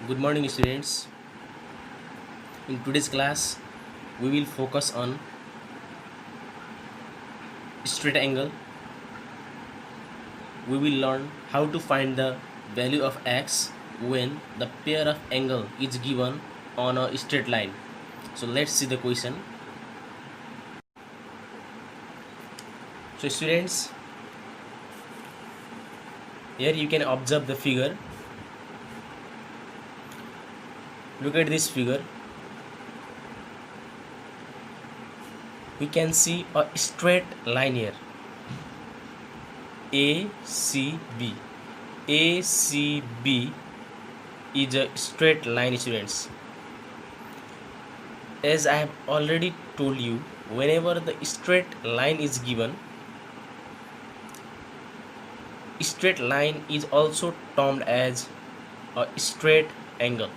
Good morning, students. In today's class, we will focus on straight angle. We will learn how to find the value of x when the pair of angle is given on a straight line. So let's see the question. So students, here you can observe the figure. Look at this figure. We can see a straight line here. ACB. ACB is a straight line, students. As I have already told you, whenever the straight line is given, straight line is also termed as a straight angle.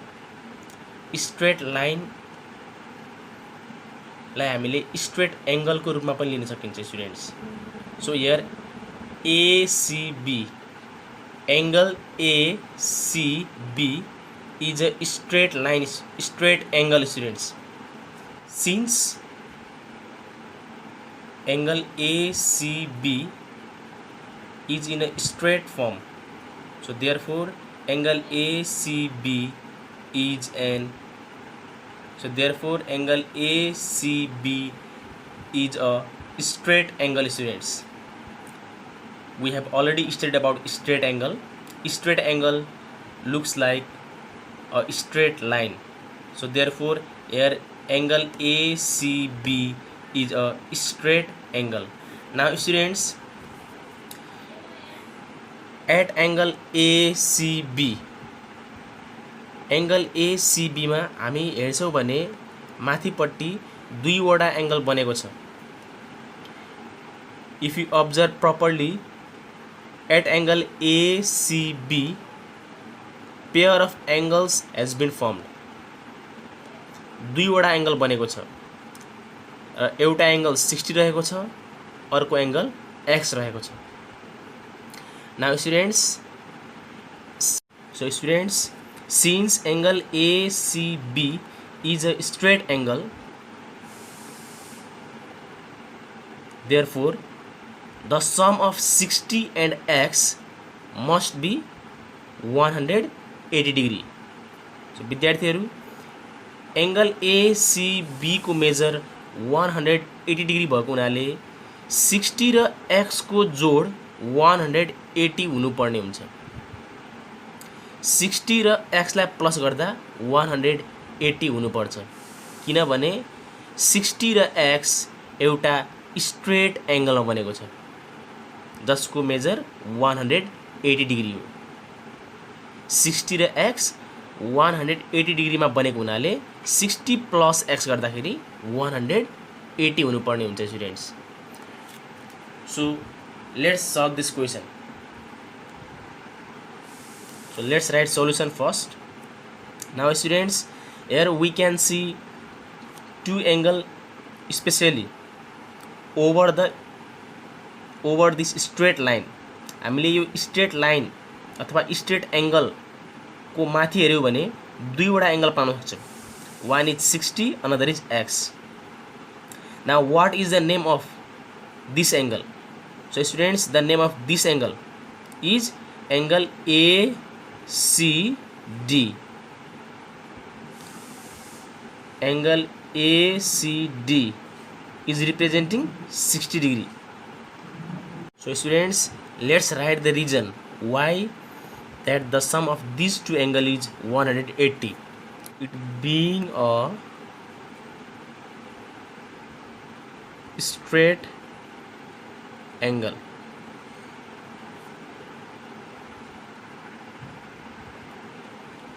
Straight line लाई हामीले straight angle को रूप में लिन सकिन्छ students. So here ACB angle ACB is a straight line, straight angle, students. Since angle ACB is in a straight form, so therefore angle ACB is an angle ACB is a straight angle, students. We have already studied about straight angle. Straight angle looks like a straight line, so therefore here angle ACB is a straight angle. Now students, at angle ACB, angle ACB में हामी हेर्छौं भने माथिपट्टि दुईवटा angle बनेको छ. If you observe properly, at angle ACB, pair of angles has been formed. दुईवटा angle बनेको छ. एउटा एंगल 60 रहेको छ, अर्को एंगल x रहेको छ. Now students, since angle ACB is a straight angle, therefore the sum of 60 and x must be 180 degree. So विद्यार्थीहरु, एंगल ACB को मेजर 180 डिग्री भएको हुनाले 60 र x को जोड 180 हुनुपर्ने हुन्छ. 60 र x लाई प्लस गर्दा 180 हुनुपर्छ, किनभने 60 र x एउटा स्ट्रेट एंगलमा बनेको छ जसको मेजर 180 डिग्री हो. 60 र x 180 डिग्रीमा बनेको हुनाले 60 प्लस x गर्दाखेरि 180 हुनुपर्ने हुन्छ students. So let's solve this question. So let's write solution first. Now students, here we can see two angle, especially over this straight line. हामीले यो straight line अथवा straight angle को माथि हेर्यो भने दुईवटा एंगल पाउन सक्छौं. One is 60, another is x. Now what is the name of this angle? So students, the name of this angle is angle ACD. Angle ACD is representing 60 degree. So students, let's write the reason why that the sum of these two angle is 180. It being a straight angle.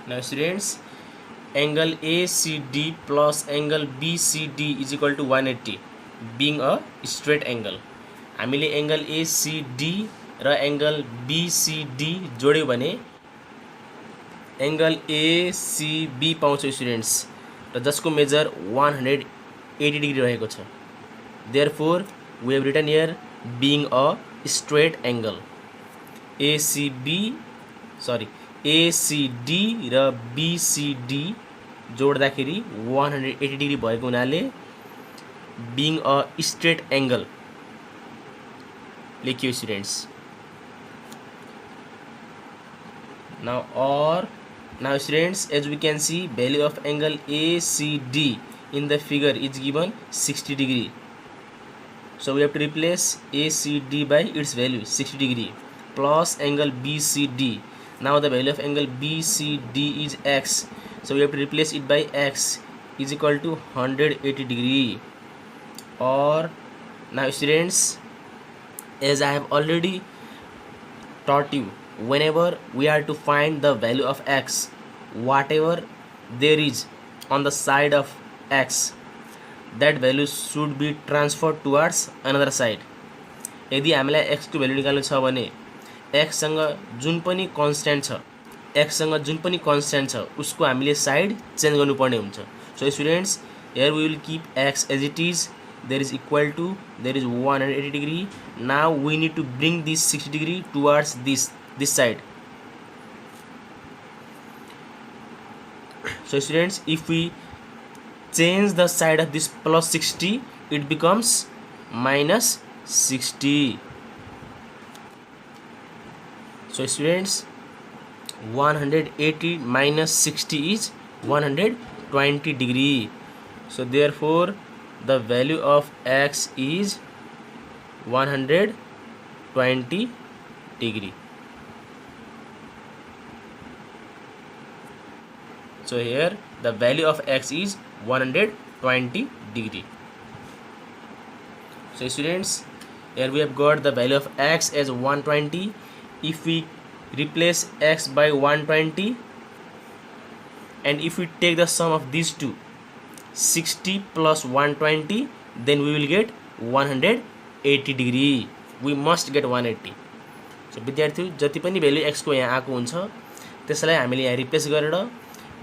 Now students, angle ACD plus angle BCD is equal to 180, being a straight angle. हामीले angle ACD र angle BCD जोड्यो भने angle ACB पाउँछौं students, र जसको major 180 degree रहेको छ. Therefore we have written here being a straight angle. ACD र BCD जोड्दाखेरि 180 degree भएको हुनाले being a straight angle लेखियो students. Now students, as we can see, value of angle ACD in the figure is given 60 degree. So we have to replace ACD by its value 60 degree plus angle BCD. Now the value of angle BCD is x. So we have to replace it by x is equal to 180 degree. Or now students, as I have already taught you, whenever we are to find the value of x, whatever there is on the side of x, that value should be transferred towards another side. यदि हामीलाई x को value निकाल्नु छ भने x सँग जुन पनि constant छ उसको हामीले साइड चेन्ज गर्नुपर्ने हुन्छ. सो students, here we will keep x as it is. There is equal to, there is 180 degree. Now we need to bring this 60 degree towards this side. So students, if we change the side of this plus 60, it becomes minus 60. So students, 180 minus 60 is 120 degree. So therefore the value of x is 120 degree. So here the value of x is 120 degree. So students, here we have got the value of x as 120. If we replace x by 120 and if we take the sum of these two, 60 plus 120, then we will get 180 degree. We must get 180. So विद्यार्थी, जति पनि value x को यहाँ आएको हुन्छ त्यसलाई हामीले यहाँ रिप्लेस गरेर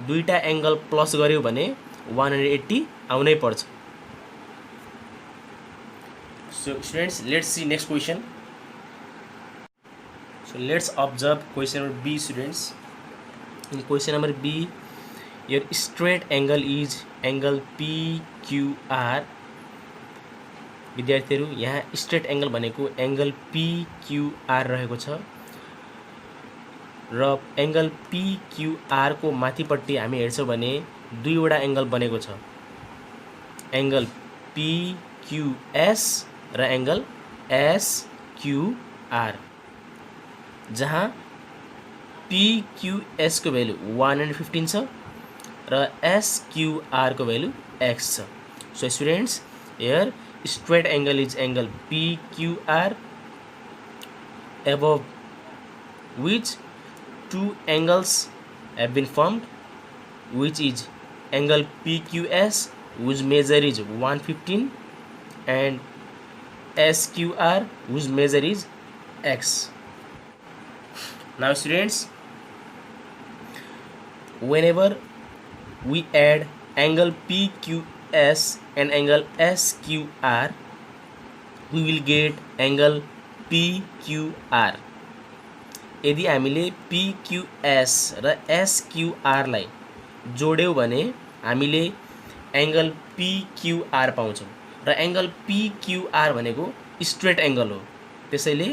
दुईटा एंगल प्लस गर्यो भने 180 आउनै पर्छ. So students, let's see next question. So let's observe question number B, students. In question number B, your straight angle is angle PQR. विद्यार्थीहरु, यहाँ स्ट्रेट एंगल भनेको एंगल PQR रहेको छ र एंगल PQR को माथिपट्टि हामी हेर्छौं भने दुईवटा एंगल बनेको छ, एंगल PQS र एंगल SQR, जहाँ PQS को भ्यालु 115 छ र SQR को भ्यालु x छ. So students, here straight angle is angle PQR, above which two angles have been formed, which is angle PQS whose measure is 115 and SQR whose measure is x. Now students, whenever we add angle PQS and angle SQR, we will get angle PQR. यदि हामीले PQS र SQR लाई जोड्यौं भने हामीले angle PQR पाउँछौं र angle PQR भनेको straight angle हो. त्यसैले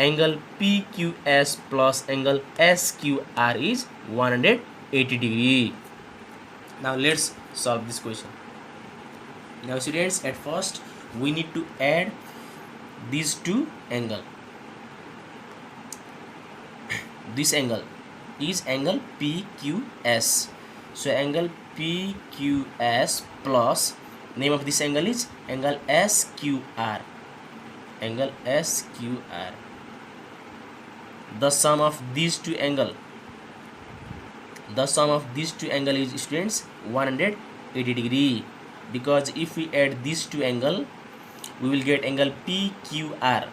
angle PQS plus angle SQR is 180 degree. Now let's solve this question. Now students, at first we need to add these two angles. This angle is angle PQS. So angle PQS plus name of this angle is angle SQR. Angle SQR. The sum of these two angles is, students, 180 degree, because if we add these two angles we will get angle PQR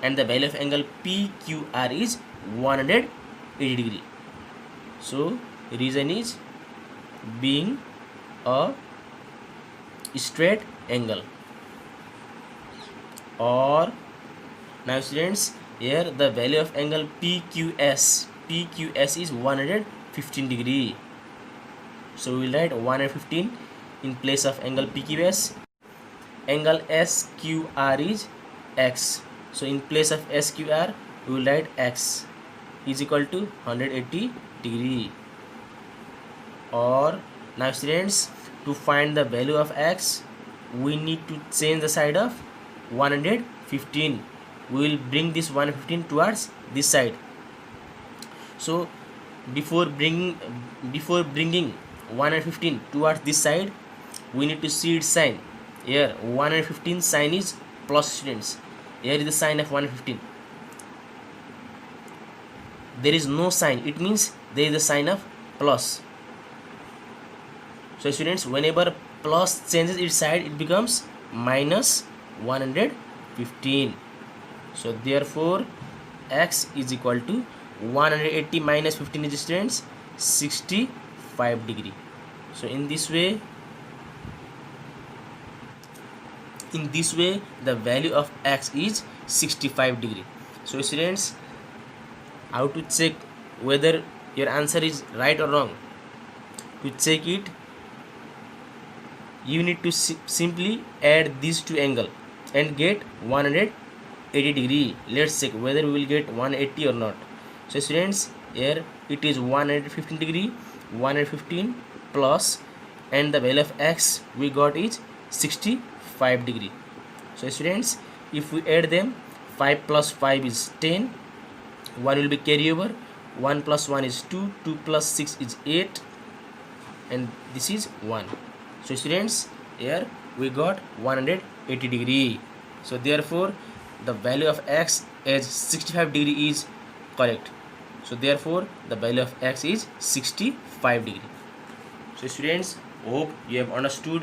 and the value of angle PQR is 180 degree. So reason is being a straight angle. Or now students, here the value of angle PQS PQS is 115 degree. So we will write 115 in place of angle PQS. Angle SQR is X. So in place of SQR we will write X is equal to 180 degree. Or now students, to find the value of X, we need to change the side of 115. We will bring this 115 towards this side. So before bringing 115 towards this side, we need to see its sign. Here 115 sign is plus, students. Here is the sign of 115. There is no sign, it means there is a sign of plus. So students, whenever plus changes its side, it becomes minus 115. So therefore X is equal to 180 minus 15 is, students, 65 degree. So in this way the value of X is 65 degree. So students, how to check whether your answer is right or wrong? To check it, you need to simply add these two angles and get 180 degree. Let's check whether we will get 180 or not. So students, here it is 115 degree, 115 plus, and the value of X we got is 65 degree. So students, if we add them, 5 plus 5 is 10, 1 will be carry over, 1 plus 1 is 2, 2 plus 6 is 8, and this is 1. So students, here we got 180 degree. So therefore the value of X as 65 degree is correct. So therefore the value of X is 65 degree. So students, hope you have understood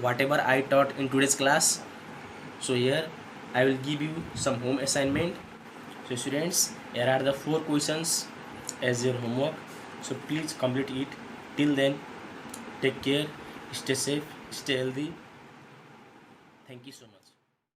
whatever I taught in today's class. So here I will give you some home assignment. So students, here are the 4 questions as your homework. So please complete it. Till then, take care, stay safe, stay healthy. Thank you so much.